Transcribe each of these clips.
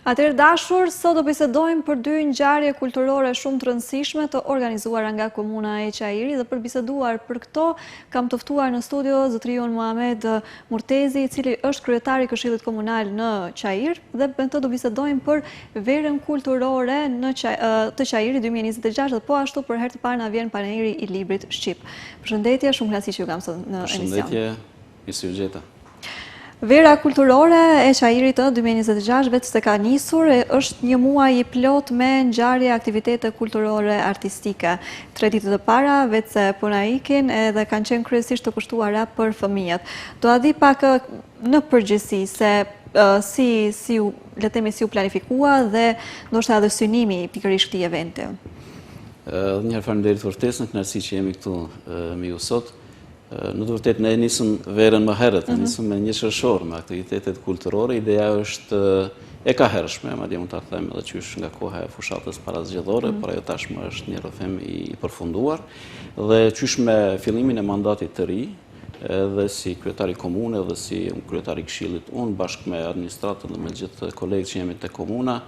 Atëherë dashur, sot do bisedojmë për dy ngjarje kulturore shumë të rëndësishme të organizuara nga Komuna e Çajiri dhe për biseduar për këto kam të ftuar në studio zotëriun Muhamet Murtezi, i cili është kryetari i Këshillit Komunal në Çajir dhe me të do bisedojmë për verën kulturore të Çajirit 2026 dhe po ashtu për herë të parë na vjen paneri i librit shqip. Përshëndetje, shumë kënaqësi që ju kam sot në emision. Përshëndetje, mirë u gjeta. Vera kulturore e Çajirit 2026 vetë se ka nisur, është një muaj i plot me ngjarje aktivitete kulturore artistike. 3 ditë të para vetë se puna ikin edhe kanë qenë kryesisht të kushtuara për fëmijët. Do a di pak në përgjithësi se si u planifikua dhe ndoshta edhe synimi pikërisht këtij eventi. Njëherë faleminderit për ftesën, kënaqësi që jemi këtu me ju sot. Në të vërtetë ne nisëm verën më herët, nisëm me 1 qershor me aktivitetet kulturore. Ideja është e ka hershme, madje mund ta them edhe qysh nga koha e fushatës parazgjedhore, por ajo tashmë është një rrëfim i përfunduar dhe qysh me fillimin e mandatit të ri, edhe si kryetari komune dhe si kryetari këshillit, unë bashkë me administratën dhe me gjithë kolegët që jemi te komuna,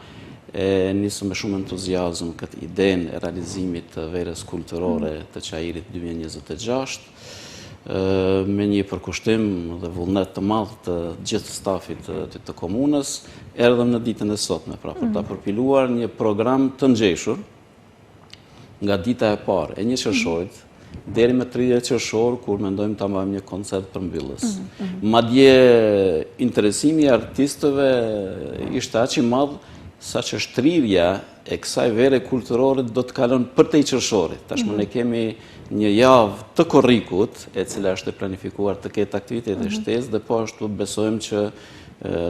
nisëm me shumë entuziazëm këtë idenë e realizimit të verës kulturore të Çajirit 2026. Me një përkushtim dhe vullnet të madh të gjithë stafit të komunës, erdhëm në ditën e sotme, pra për ta përpiluar një program të ngjeshur nga dita e parë e 1 qershorit deri me 30 qershor, kur mendojmë ta marrim një koncert përmbyllës. Madje interesimi i artistëve ishte aq i madh saqë shtrirja e kësaj vere kulturore do të kalon për te i qershorit. Tashmë ne kemi një javë të korrikut, e cila është e planifikuar të ketë aktivitete shtesë dhe po ashtu besojmë që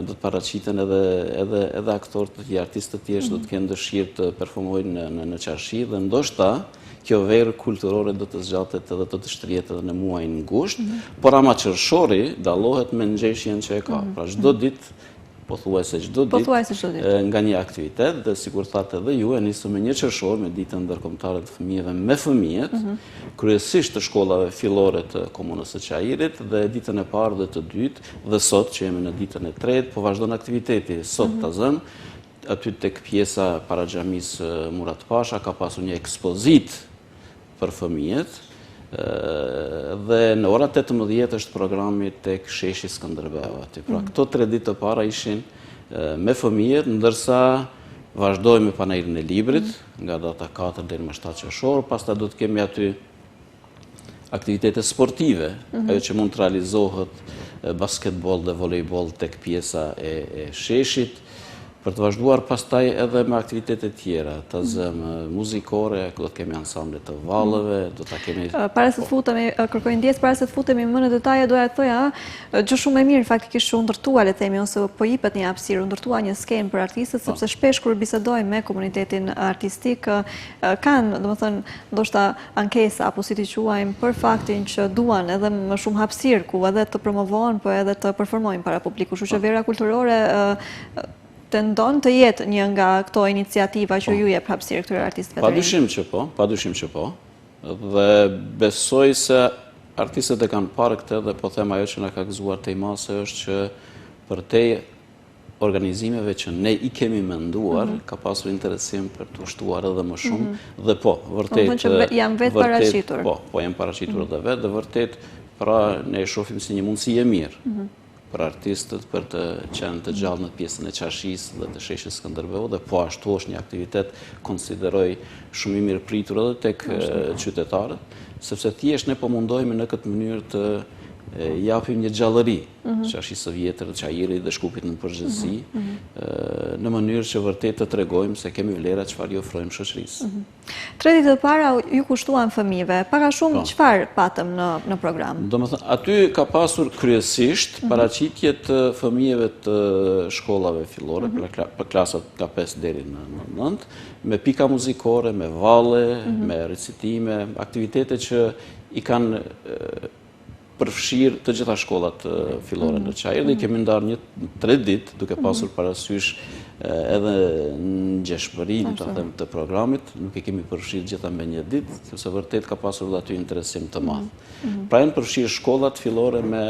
do të paraqiten edhe aktorë të tjerë, artistë të tjerë që do të kenë dëshirë të performojnë në Çarshi dhe ndoshta kjo verë kulturore do të zgjatet edhe të shtrihet edhe në muajin ngusht, por ama qershori dallohet me ngjeshjen që e ka. Pra çdo ditë pothuajse çdo ditë nga një aktivitet dhe sikur thatë edhe ju, e nisëm me 1 qershor me ditën ndërkombëtare të fëmijëve me fëmijët, kryesisht të shkollave fillore të komunës së Çajirit dhe ditën e parë dhe të dytë dhe sot që jemi në ditën e tretë, po vazhdon aktiviteti sot ta zëm. Aty tek pjesa para xhamisë Murat Pasha ka pasur një ekspozit për fëmijët. Dhe në orat 18 është programi tek sheshi Skënderbeu aty. Pra këto 3 ditë të para ishin me fëmijët, ndërsa vazhdojmë me panerin e librit nga data 4 deri më 7 qershor, pastaj do të kemi aty aktivitete sportive, ajo që mund të realizohet basketbol dhe volejbol tek pjesa e sheshit, për të vazhduar pastaj edhe me aktivitete tjera, të zëmë muzikore, do të kemi ansamble të vallëve, do ta kemi... Para se të futemi, kërkoj ndjesë, para se të futemi më në detaje, doja të thoja, gjë shumë e mirë, faktikisht që u ndërtua, le themi, ose po jipet një hapësirë, u ndërtua një skenë për artistët, sepse shpesh kur bisedojmë me komunitetin artistik, kanë, domethënë, ndoshta ankesa, apo si t'i quajmë, për faktin që duan edhe më shumë hapësirë, ku edhe të promovohen, po edhe të performojnë para publiku. Kështu që vera kulturore tendon të jetë një nga këto iniciativa që ju jep hapësirë këtyre artistëve të rinj. Padyshim që po. Dhe besoj se artistët e kanë parë këtë dhe po them ajo që na ka gëzuar tej mase është që për te organizimeve që ne i kemi menduar, ka pasur interesim për të ushtuar edhe më shumë dhe po, vërtet janë vetë paraqitur. Po janë paraqitur edhe vetë dhe vërtet pra ne e shohim si një mundësi e mirë për artistët për të qenë të gjallë në pjesën e Çarshisë dhe të sheshit Skënderbeu dhe po ashtu është një aktivitet konsideroj shumë i mirë pritur edhe tek qytetarët, sepse thjesht ne po mundohemi në këtë mënyrë të japim një gjallëri Çarshisë së vjetër, Çajirit dhe Shkupit në përgjithësi, në mënyrë që vërtet të tregojmë se kemi vlera çfarë i ofrojmë shoqërisë. 3 ditë të para ju kushtuan fëmijëve, pak a shumë çfarë patëm në program? Domethënë aty ka pasur kryesisht paraqitje të fëmijëve të shkollave fillore, për klasat nga 5 deri në 9, me pika muzikore, me valle, me recitime, aktivitete që i kanë përfshirë të gjitha shkollat fillore në Çajir dhe i kemi ndarë 3 ditë duke pasur parasysh edhe ngjeshmërinë të programit, nuk e kemi përfshirë gjitha me 1 ditë, sepse vërtet ka pasur dhe aty interesim të madh. Pra janë përfshirë shkollat fillore me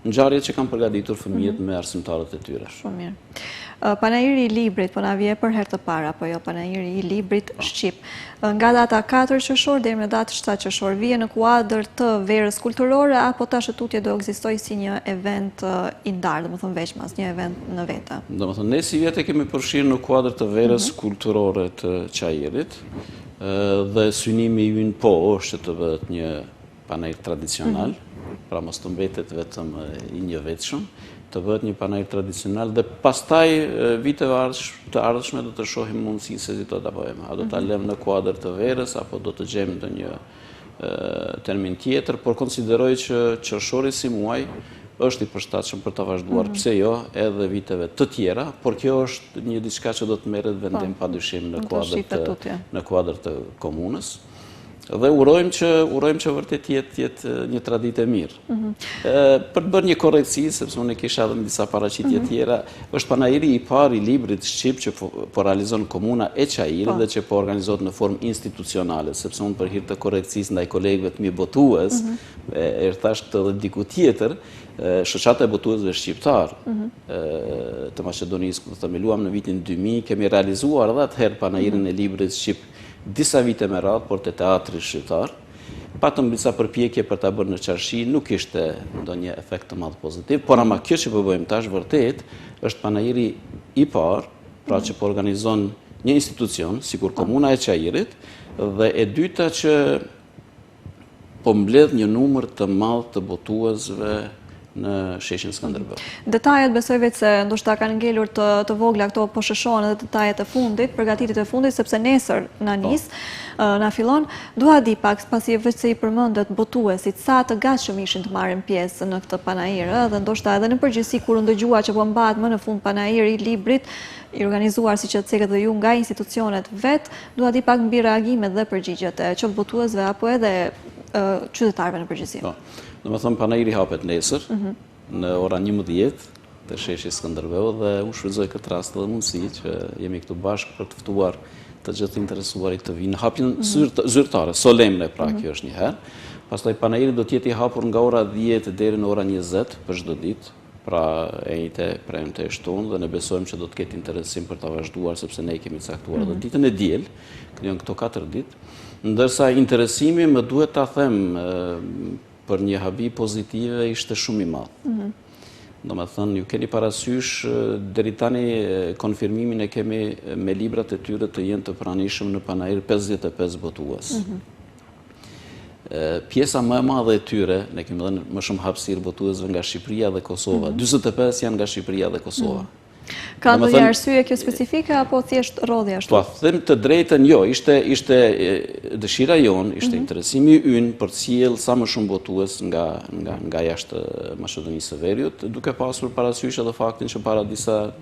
ngjarjet që kanë përgatitur fëmijët me arsimtarët e tyre. Shumë mirë. Panajiri i librit, po na vje për herë të parë, apo jo, panajiri i librit shqip. Nga data 4 qershor deri në datën 7 qershor vije në kuadër të verës kulturore, apo tash tutje do ekzistojë si një event i ndarë, domethënë veçmas, një event në vete? Domethënë ne si vjetë kemi përfshirë në kuadër të verës kulturore të Qajirit, dhe synimi ynë po është të bëhet një panajir tradicional, pra mos të mbetet vetëm i njëvetshëm, të bëhet një panajir tradicional dhe pastaj viteve të ardhshme do të shohim mundësi se si do ta bëjmë. A do ta lëmë në kuadër të verës apo do të gjejmë ndonjë termin tjetër, por konsideroj që qershori si muaj është i përshtatshëm për ta vazhduar, pse jo, edhe viteve të tjera, por kjo është një diçka që do të merret vendim padyshim në kuadër të komunës. Dhe urojmë që vërtet jetë një traditë e mirë. Për të bërë një korektësi, sepse unë kisha edhe disa paraqitje tjera, është panajiri i parë i librit shqip që po realizon komuna e Qajirit dhe që po organizohet në formë institucionale, sepse unë për hir të korektsisë ndaj kolegëve të mi botues, e thash këtë edhe diku tjetër, shoqata e botuesve shqiptar të Maqedonisë, ku themeluam në vitin 2000, kemi realizuar edhe atëherë panajirin e librit shqip disa vite me radhë, por të teatri shqiptar. Patëm disa përpjekje për ta bërë në Qarshi, nuk ishte ndonjë efekt të madh pozitiv, por ama kjo që po bëjmë tash vërtet është panajiri i parë, pra që po organizon një institucion, sikur komuna e Qajirit, dhe e dyta që po mbledh një numër të madh të botuesve në sheshin Skënderbeu. Detajet besoj vetë se ndoshta kanë ngelur të vogla këto, po shëshon edhe detajet e fundit, përgatitjet e fundit, sepse nesër na fillon. Dua di pak, pasi vetë se i përmendet botuesit, sa të gatshëm ishin të marrin pjesë në këtë panajir, dhe ndoshta edhe në përgjithësi kur u dëgjua që po mbahet më në fund panajiri i librit, i organizuar siç e cekët dhe ju nga institucionet vet, dua di pak mbi reagimet dhe përgjigjet e qoftë botuesve apo edhe qytetarëve në përgjithësi. Domethënë panajiri hapet nesër në ora 11 te sheshi Skënderbeu dhe unë shfrytëzoj këtë rast dhe mundësi që jemi këtu bashkë për të ftuar të gjithë interesuarit të vinë. Hapjen zyrtare, solemne pra kjo është një herë. Pastaj panajiri do të jetë i hapur nga ora 10 deri në ora 20 për çdo ditë. Pra e njëjtë premte e shtunë dhe ne besojmë që do të ketë interesim për ta vazhduar sepse ne kemi caktuar edhe ditën e diel, janë këto 4 ditë. Ndërsa interesimi më duhet ta them për një habi pozitive ishte shumë i madh. Domethënë ju keni parasysh deri tani konfirmimin e kemi me librat e tyre të jenë të pranishëm në panajir 55 botues. Pjesa më e madhe e tyre, ne kemi dhënë më shumë hapësirë botuesve nga Shqipëria dhe Kosova. 45 janë nga Shqipëria dhe Kosova. Ka ndonjë arsye kjo specifike apo thjesht rodhi ashtu? Po, them të drejtën, jo, ishte dëshira jonë, ishte interesimi ynë për të sjellë sa më shumë botues nga jashtë Maqedonisë së Veriut, duke pasur parasysh edhe faktin që para disa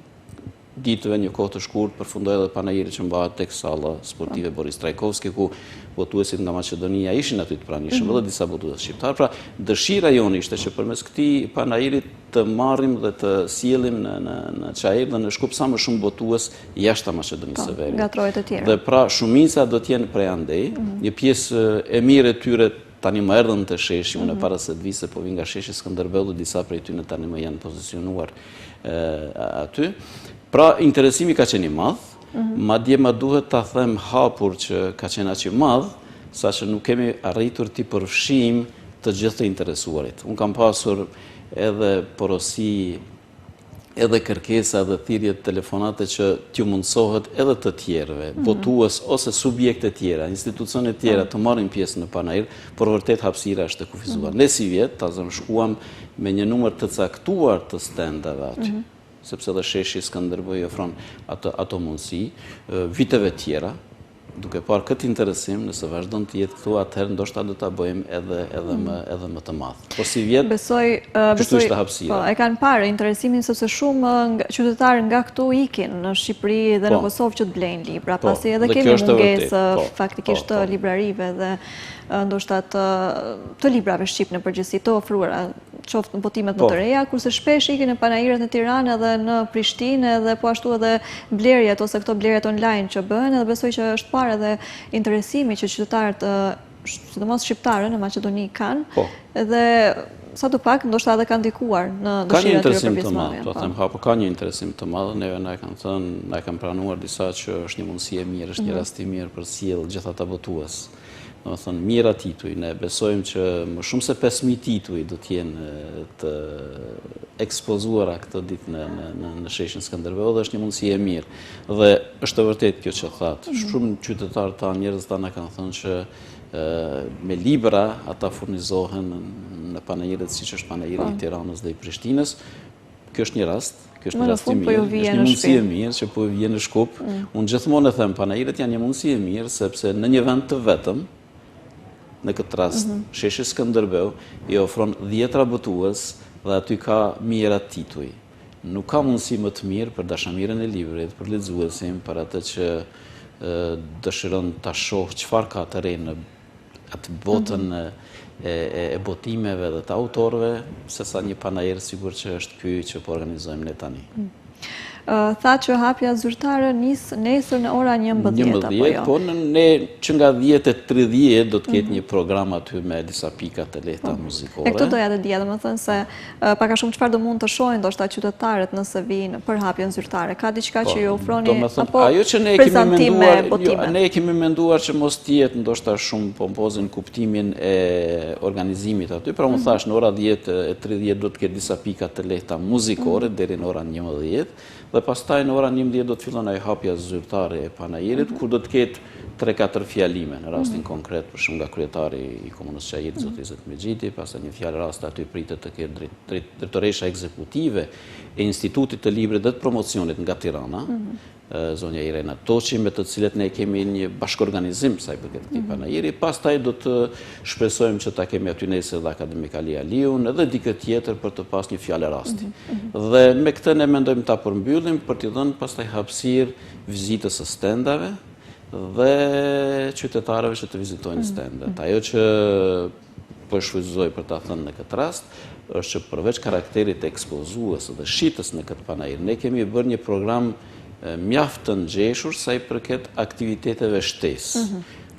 ditëve, një kohë të shkurt, përfundoi edhe panajiri që mbahet tek salla sportive Boris Trajkovski, ku botuesit nga Maqedonia ishin aty të pranishëm, edhe disa botues shqiptar. Pra, dëshira jonë ishte që përmes këtij panajiri të marrim dhe të sjellim në Qajir dhe në Shkup sa më shumë botues jashtë Maqedonisë së Veriut. Nga trojet e tjera. Dhe pra shumica do të jenë prej andej, një pjesë e mirë e tyre tani më erdhën të sheshi, unë para se të vi se po vi nga sheshi Skënderbeu dhe disa prej tyre tani më janë pozicionuar aty. Pra, interesimi ka qenë i madh, madje ma duhet ta them hapur që ka qenë aq i madh, saqë nuk kemi arritur t'i përfshijmë të gjithë të interesuarit. Unë kam pasur edhe porosi, edhe kërkesa dhe thirrje telefonate që t'ju mundsohet edhe të tjerëve, botues ose subjekte tjera, institucione tjera të marrin pjesë në panajir, por vërtet hapësira është e kufizuar. Ne si vjet ta shkuam me një numër të caktuar të stendeve aty. Sepse edhe sheshi Skënderbeu i ofron ato mundësi, viteve tjera, duke parë këtë interesim, nëse vazhdon të jetë këtu, atëherë ndoshta do ta bëjmë edhe më të madh. Po si vjet, kështu ishte hapësira. E kanë parë interesimin sepse shumë qytetarë nga këtu ikin në Shqipëri dhe në Kosovë që të blejnë libra, pasi edhe kemi mungesë faktikisht të librarive dhe ndoshta të librave shqip në përgjithësi të ofruara, qoftë në botimet më të reja, kurse shpesh ikin në panajiret në Tiranë edhe në Prishtinë dhe po ashtu edhe blerjet ose këto blerjet online që bëhen, edhe besoj që është parë edhe interesimi që qytetarët, sidomos shqiptarë në Maqedoni kanë, dhe sa të pak ndoshta edhe ka ndikuar në dëshirën e tyre për pjesëmarrjen. Ka një interesim të madh, neve na kanë thënë, na kanë pranuar disa që është një mundësi e mirë, është një rast i mirë për sjell gjithë ata votues. Domethënë mira tituj, ne besojmë që më shumë se 5000 tituj do të jenë të ekspozuara këtë ditë në sheshin Skënderbeu dhe është një mundësi e mirë. Dhe është e vërtetë kjo që thatë. Shumë qytetarë ta njerëz ta na kanë thënë që me libra ata furnizohen në panajiret siç është panajiri i Tiranës dhe i Prishtinës. Kjo është një rast, kjo është një rast i mirë, është një mundësi e mirë që po vjen në Shkup. Unë gjithmonë e them, panajiret janë një mundësi e mirë sepse në një vend të vetëm, në këtë rast, sheshi Skënderbeu i ofron 10 botues dhe aty ka mijëra tituj. Nuk ka mundësi më të mirë për dashamirën e librit, për lexuesin, për atë që dëshiron ta shohë çfarë ka të re në atë botën e botimeve dhe të autorëve, sesa një panajër sigur që është ky që po organizojmë ne tani. Tha që hapja zyrtare nesër në ora 11 apo jo? Po ne që nga 10:30 do të ketë një program aty me disa pika të lehta muzikore. E këtë doja të dija, domethënë se pak a shumë çfarë do mund të shohin ndoshta qytetarët nëse vinë për hapjen zyrtare. Ka diçka që ju ofroni apo ajo që ne kemi menduar, ne kemi menduar që mos jetë ndoshta shumë pompozën kuptimin e organizimit aty, pra unë thash në ora 10:30 do të ketë disa pika të lehta muzikore deri në orën 11. Dhe pastaj në ora 11 do të fillon ai hapja zyrtare e panajirit, kur do të ketë 3-4 fjalime, në rastin konkret për shumë nga kryetari i Komunës Çajit, zoti Izzet Mexhiti, pastaj një fjalë rast aty pritet të ketë drejtoresha ekzekutive e Institutit të Librit dhe të Promocionit nga Tirana, zonja Irena Toçi, me të cilët ne kemi një bashkëorganizim sa i përket këtij panajiri. Pastaj do të shpresojmë që ta kemi aty nesër dhe Akademik Ali Aliun edhe dikë tjetër për të pas një fjalë rasti. Dhe me këtë ne mendojmë ta përmbyllim për t'i dhënë pastaj hapësirë vizitës së stendave dhe qytetarëve që të vizitojnë stendet. Ajo që po shfrytëzoj për ta thënë në këtë rast është që përveç karakterit ekspozues dhe shitës në këtë panajir, ne kemi bërë një program mjaft të ngjeshur sa i përket aktiviteteve shtesë.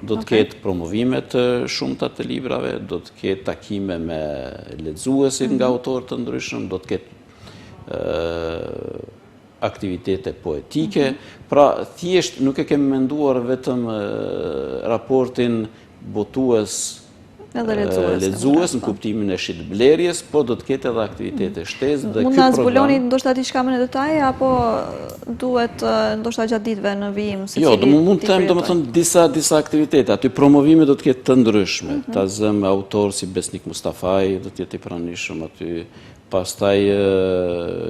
Do të ketë promovime të shumta të librave, do të ketë takime me lexuesit nga autorë të ndryshëm, do të ketë aktivitete poetike. Pra, thjesht nuk e kemi menduar vetëm raportin botues lexues në kuptimin e shitblerjes, po do të ketë edhe aktivitete shtesë dhe ky program. Mund na zbuloni ndoshta diçka më në detaj apo duhet ndoshta gjatë ditëve në vijim secili? Jo, mund të them domethënë disa aktivitete. Aty promovime do të ketë të ndryshme. Ta zëm autor si Besnik Mustafaj do të jetë i pranishëm aty. Pastaj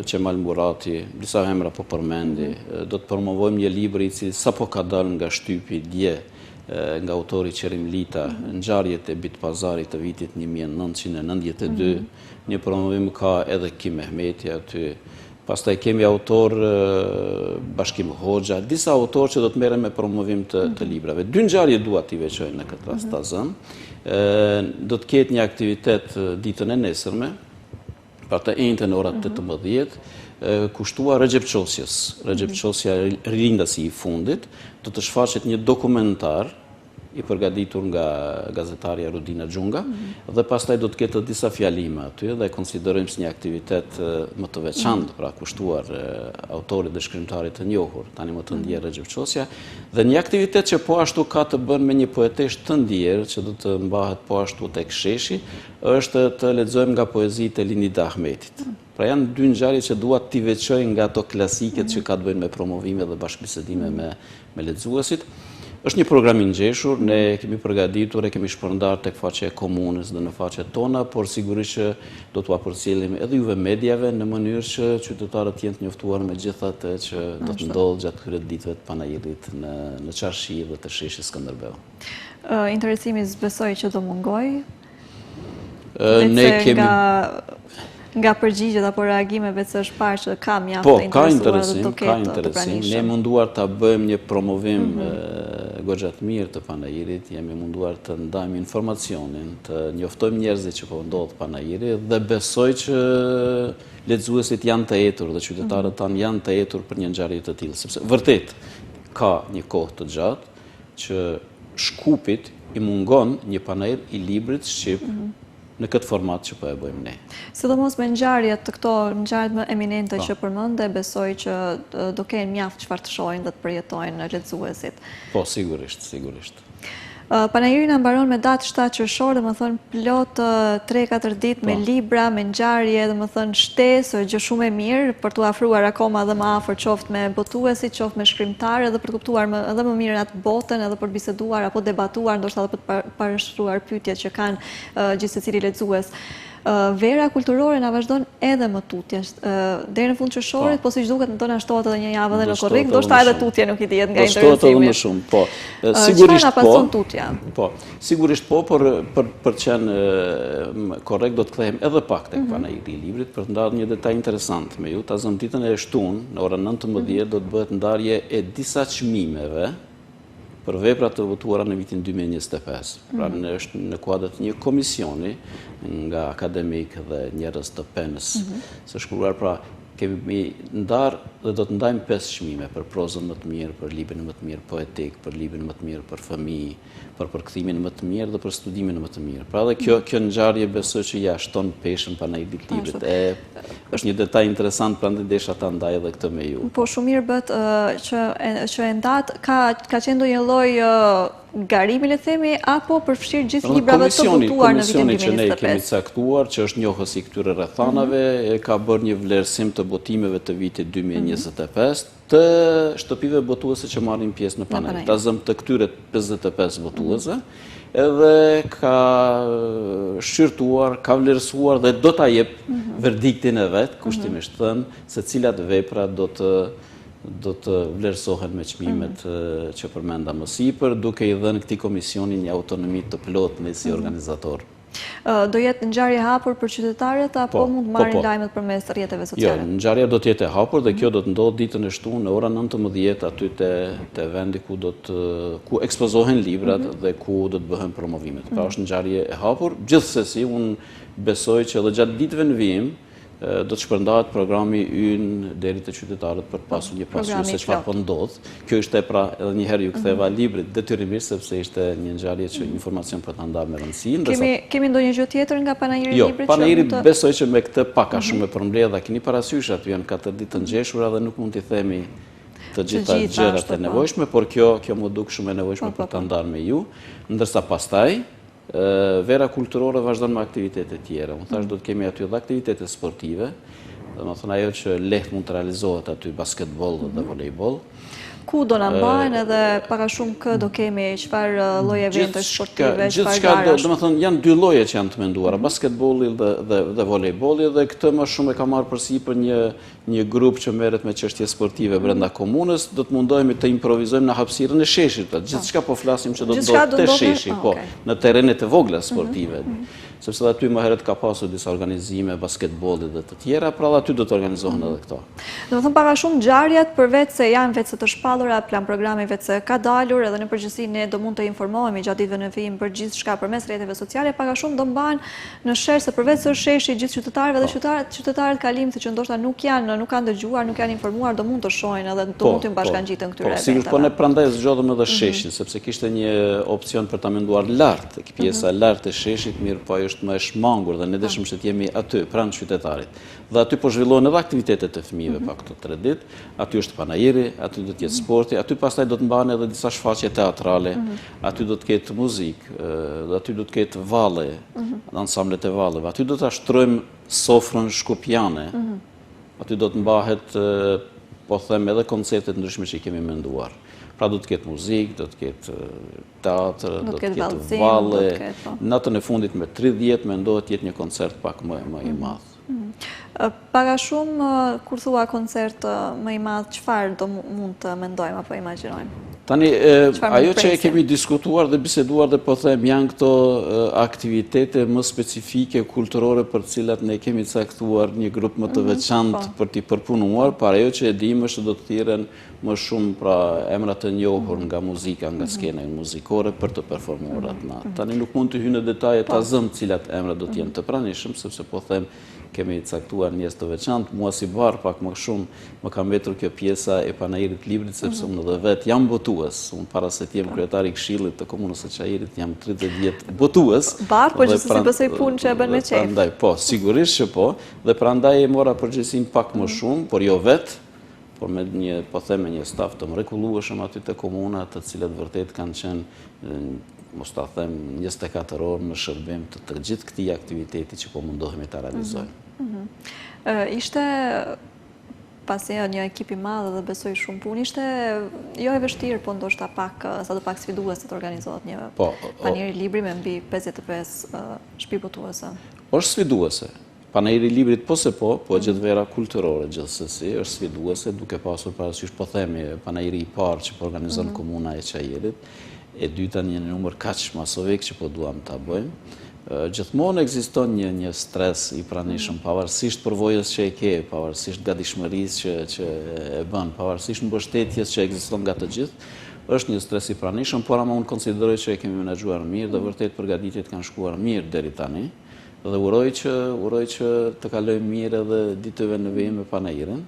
Qemal Murati, disa emra po përmendi. Do të promovojmë një libër i cili sapo ka dalë nga shtypi dje nga autori Qerim Lita, Ngjarjet e Bitpazarit të vitit 1992. Një promovim ka edhe Kim Mehmeti aty. Pastaj kemi autor Bashkim Hoxha, disa autorë që do të merren me promovim të librave. 2 ngjarje dua t'i veçoj në këtë rast ta zëm. Do të ketë një aktivitet ditën e nesërme, pra të njëjtën në orat 18, kushtuar Recep Çosjes. Recep Çosja rilindasi i fundit, do të shfaqet një dokumentar i përgatitur nga gazetarja Rudina Xhunga dhe pastaj do të ketë disa fjalime aty dhe konsiderojmë si një aktivitet më të veçantë, pra kushtuar autorit dhe shkrimtarit të njohur, tani më të ndjer Recep Çosja, dhe një aktivitet që po ashtu ka të bën me një poetesht të ndjer që do të mbahet po ashtu tek sheshi, është të lexojmë nga poezitë e Linida Ahmetit. Pra janë 2 ngjarje që dua t'i veçoj nga ato klasiket që ka të bëjnë me promovime dhe bashkëbisedime me lexuesit. Është një program i ngjeshur, ne kemi përgatitur e kemi shpërndar tek faqja e komunës dhe në faqet tona, por sigurisht që do t'u përcjellim edhe juve mediave në mënyrë që qytetarët jenë të njoftuar me gjithë atë që do të ndodhë gjatë këtyre ditëve të panajirit në Qarshi dhe të sheshit Skënderbeu. Interesimi besoj që do mungoj. Ne kemi nga përgjigjet apo reagimeve që është parë që ka mjaft të interesuar dhe do ketë të pranishëm. Ne munduar ta bëjmë një promovim goxha të mirë të panajirit, jemi munduar të ndajmë informacionin, të njoftojmë njerëzit që po ndodh panajiri dhe besoj që lexuesit janë të etur dhe qytetarët tanë janë të etur për një ngjarje të tillë, sepse vërtet ka një kohë të gjatë që Shkupit i mungon një panajir i librit shqip në këtë format që po e bëjmë ne. Sidomos me ngjarjet të këto, ngjarjet më eminente që përmende, besoj që do kenë mjaft çfarë të shohin dhe të përjetojnë lexuesit. Po, sigurisht, sigurisht. Panajiri na mbaron me datë 7 qershor, domethënë plot 3-4 ditë me libra, me ngjarje, domethënë shtesë, gjë shumë e mirë për t'u afruar akoma edhe më afër qoftë me botuesit, qoftë me shkrimtarë, edhe për të kuptuar edhe më mirë atë botën, edhe për të biseduar apo debatuar, ndoshta edhe për të parashtruar pyetjet që kanë gjithë secili lexues. Vera kulturore na vazhdon edhe më tutje. Deri në fund qershorit, po siç duket do na shtohet edhe një javë edhe në korrik, ndoshta edhe tutje nuk I dihet nga interesimi. Do shtohet edhe më shumë, po. Sigurisht po. Tutja? Po, sigurisht po, por për të qenë korrekt do të kthehemi edhe pak tek panajiri I librit për të ndarë një detaj interesant me ju. Ta zëm ditën e shtunë, në orën 19 do të bëhet ndarje e disa çmimeve për veprat të votuara në vitin 2025. Pra është në kuadër të një komisioni nga akademik dhe njerëz të penës së shkruar, pra kemi ndarë dhe do të ndajmë 5 çmime për prozën më të mirë, për librin më të mirë poetik, për librin më të mirë për fëmijë, për përkthimin më të mirë dhe për studimin më të mirë. Pra dhe kjo ngjarje besoj që ja shton peshën panajirit të librit. Është një detaj interesant, prandaj desha ta ndaj edhe këtë me ju. Po shumë mirë bët që e ndat, ka qenë ndonjë lloj garimi, le themi, apo përfshirë gjithë librave të votuar në vitin 2025? Komisioni që ne kemi caktuar, që është njohës I këtyre rrethanave, ka bërë një vlerësim të botimeve të vitit 2025 të shtëpive botuese që marrin pjesë në panel. Ta zëm të këtyre 55 botuese, edhe ka shqyrtuar, ka vlerësuar dhe do ta jep verdiktin e vet, kushtimisht thënë, se cilat vepra do të vlerësohen me çmimet që përmenda më sipër, duke I dhënë këtij komisioni një autonomi të plotme si organizator. Do jetë ngjarje hapur për qytetarët apo mund të marrin lajmet përmes rrjeteve sociale? Jo, ngjarja do të jetë e hapur dhe kjo do të ndodhë ditën e shtunë në orën 19 aty te vendi ku ekspozohen librat dhe ku do të bëhen promovimet. Pra është ngjarje e hapur, gjithsesi unë besoj që edhe gjatë ditëve në vijim do të shpërndahet programi ynë deri te qytetarët për të pasur një pasqyrë se çfarë po ndodh. Kjo ishte pra edhe një herë ju ktheva librit detyrimisht sepse ishte një ngjarje që informacion për ta ndarë me rëndësi. Kemi ndonjë gjë tjetër nga panajiri I librit? Jo, panajiri besoj që me këtë pak a shumë e përmbledh, keni parasysh aty janë 4 ditë të ngjeshura dhe nuk mund t'i themi të gjitha gjërat e nevojshme, por kjo më duk shumë e nevojshme për ta ndarë me ju, ndërsa pastaj vera kulturore vazhdon me aktivitete tjera. Unë thash do të kemi aty edhe aktivitete sportive, dhe më thënë ajo që lehtë mund të realizohet aty basketbol dhe volejbol. Ku do na mbajnë edhe para shumë kë do kemi çfarë lloj evente sportive, çfarë garash? Domethënë janë 2 lloje që janë të menduara, basketbolli dhe volejbolli, dhe këtë më shumë e ka marrë përsipër një grup që merret me çështje sportive brenda komunës. Do të mundohemi të improvizojmë në hapësirën e sheshit. Gjithçka po flasim që do të ndodhë te sheshi, po, në terrenet e vogla sportive. Sepse aty më herët ka pasur disa organizime basketbollit dhe të tjera, pra aty do të organizohen edhe këto. Domethënë para shumë ngjarjet përveç se janë vetë të shpallura, plan programi vetë se ka dalur, edhe në përgjithësi ne do mund të informohemi gjatë ditëve në vijim për gjithçka përmes rrjeteve sociale, para shumë do mbahen në shersh se përveç se sheshi gjithë qytetarëve dhe qytetarët kalimtë që ndoshta nuk kanë dëgjuar, nuk janë informuar, do mund të shohin edhe do mund të bashkangjiten këtyre eventeve. Sigurisht, po ne prandaj zgjodhëm edhe sheshin, sepse kishte një opcion për ta menduar lart, pjesa lart e sheshit, mirë po është më e shmangur dhe ne dëshim që të jemi aty pranë qytetarit. Dhe aty po zhvillohen edhe aktivitetet të fëmijëve pa këto 3 ditë. Aty është panajiri, aty do të jetë sporti, aty pastaj do të mbahen edhe disa shfaqje teatrale, aty do të ketë muzikë, dhe aty do të ketë valle, ansamblet e valleve. Aty do ta shtrojmë sofrën shkupiane. Aty do të mbahet, po them, edhe konceptet ndryshme që I kemi menduar. Pra do të ketë muzikë, do të ketë teatr, do të ketë valle. Natën e fundit me 30 mendohet jetë një koncert pak më I madh. Para shumë, kur thua koncert më I madh, çfarë do mund të mendojmë apo imagjinojmë? Tani, ajo që e kemi diskutuar dhe biseduar dhe po them janë këto aktivitete më specifike, kulturore, për cilat ne kemi caktuar një grup më të veçantë për t'i përpunuar, por ajo që e dim është do të thirren më shumë pra emra të njohur nga muzika, nga skena muzikore për të performuar atë natë. Tani nuk mund të hyj në detaje ta zëm cilat emra do të jenë të pranishëm, sepse po them kemi caktuar njerëz të veçantë. Mua si barë pak më shumë më ka mbetur kjo pjesa e panairit librit, sepse unë edhe vetë jam botues. Unë para se të jem kryetari i Këshillit të Komunës së Çajirit jam 30 vjet botues. Barë, po gjithsesi besoj punë që e bën me qejf. Prandaj, po, sigurisht që po, dhe prandaj e mora përgjegjësinë pak më shumë, por jo vetë, por me një, po them, me një staf të mrekullueshëm aty te komuna, të cilët vërtet kanë qenë, mos ta them, 24 orë në shërbim të gjithë këtij aktiviteti që po mundohemi ta realizojmë. Ishte pasi një ekip i madh dhe besoj shumë punë, ishte jo e vështirë, po ndoshta sa do pak sfiduese të organizohet një panier i libri me mbi 55 shtëpi botuese. Është sfiduese. Panajri i librit po gjithë vera kulturore gjithsesi, është sfiduese duke pasur parasysh, po themi, panajri i parë që po organizon Komuna e Çajirit, e dyta një numër kaq masovik që po duam ta bëjmë. Gjithmonë ekziston një stres i pranishëm, pavarësisht përvojës që e ke, pavarësisht gatishmërisë që e bën, pavarësisht mbështetjes që ekziston nga të gjithë, është një stres i pranishëm, por ama unë konsideroj që e kemi menaxhuar mirë dhe vërtet përgatitjet kanë shkuar mirë deri tani. Dhe uroj që të kalojmë mirë edhe ditëve në vijim me panairin,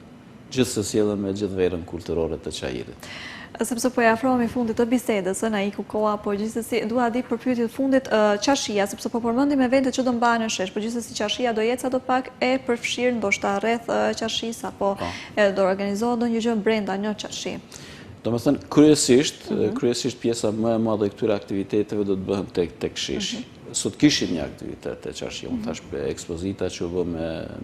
gjithsesi edhe me gjithë verën kulturore të Çajirit. Sepse po e afrohemi fundit të bisedës, na iku koha, po gjithsesi dua di për pyetjet fundit qashia, sepse po përmendim eventet që do mbahen në shesh, po gjithsesi qashia do jetë sapo pak e përfshirë ndoshta rreth qashisë apo do organizohet ndonjë gjë brenda në qashi. Domethënë kryesisht pjesa më e madhe e këtyre aktiviteteve do të bëhen tek sheshi. Sot kishim një aktivitet të qashje, unë thash për ekspozita që u bë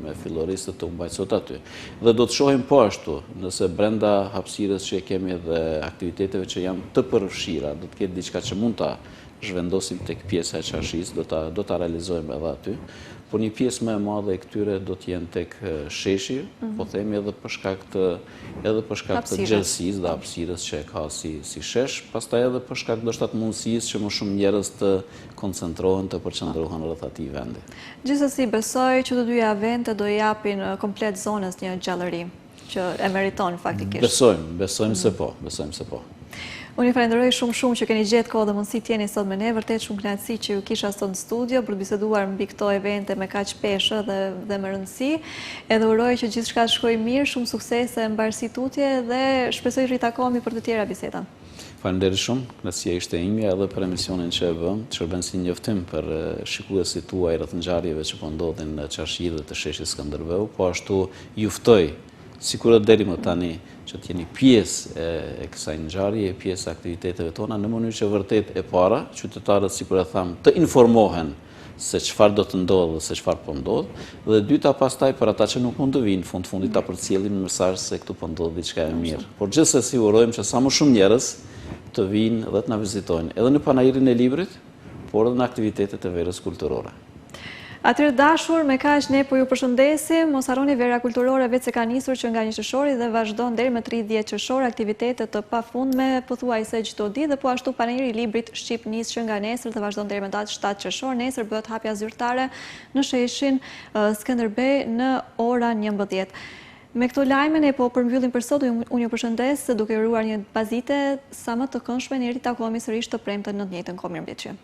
me filloristët të mbajtë sot aty. Dhe do të shohim po ashtu, nëse brenda hapësirës që kemi dhe aktiviteteve që janë të përfshira, do të ketë diçka që mund ta zhvendosim tek pjesa e qashisë, do ta realizojmë edhe aty. Por një pjesë më e madhe e këtyre do të jenë tek sheshi, po themi edhe për shkak të gjerësisë dhe hapësirës që e ka si shesh, pastaj edhe për shkak ndoshta të mundësisë që më shumë njerëz të koncentrohen, të përqendrohen rreth atij vendi. Gjithsesi besoj që të dyja eventet do japin komplet zonës një gjallëri që e meriton faktikisht. Besojmë se po. Unë ju falenderoj shumë që keni gjetë kohë dhe mundësi të jeni sot me ne, vërtet shumë kënaqësi që ju kisha sot në studio për të biseduar mbi këto evente me kaq peshë dhe me rëndësi. Edhe uroj që gjithçka të shkojë mirë, shumë suksese mbarësi tutje dhe shpresoj të ritakohemi për të tjera biseda. Faleminderit shumë, kënaqësia ishte ime edhe për emisionin që e bëm, të shërben si njoftim për shikuesit tuaj rreth ngjarjeve që po ndodhin në Qashi dhe të sheshit Skënderbeu, po ashtu ju ftoj sigurisht deri më tani që të jeni pjesë e kësaj ngjarje, pjesë e aktiviteteve tona në mënyrë që vërtet e para qytetarët, sikur e tham, të informohen se çfarë do të ndodhë dhe se çfarë po ndodh, dhe dyta pastaj për ata që nuk mund të vinë fundit ta përcjellin në mesazh se këtu po ndodh diçka e mirë. Por gjithsesi urojmë që sa më shumë njerëz të vinë dhe të na vizitojnë, edhe në panairin e librit, por edhe në aktivitetet e verës kulturore. Atëherë dashur, me kaq ne po ju përshëndesim, mos harroni vera kulturore vetë se ka nisur që nga 1 qershori dhe vazhdon deri më 30 qershor aktivitetet të pafundme pothuajse çdo ditë, dhe po ashtu paneri i librit Shqip nis që nga nesër dhe vazhdon deri më datë 7 qershor. Nesër bëhet hapja zyrtare në sheshin Skënderbeu në orën 11. Me këto lajme ne po përmbyllim për sot. Unë ju përshëndes duke uruar një bazite sa më të këndshme, ne ritakohemi sërish të premten në të njëjtën kohë. Mirëmbëjtje.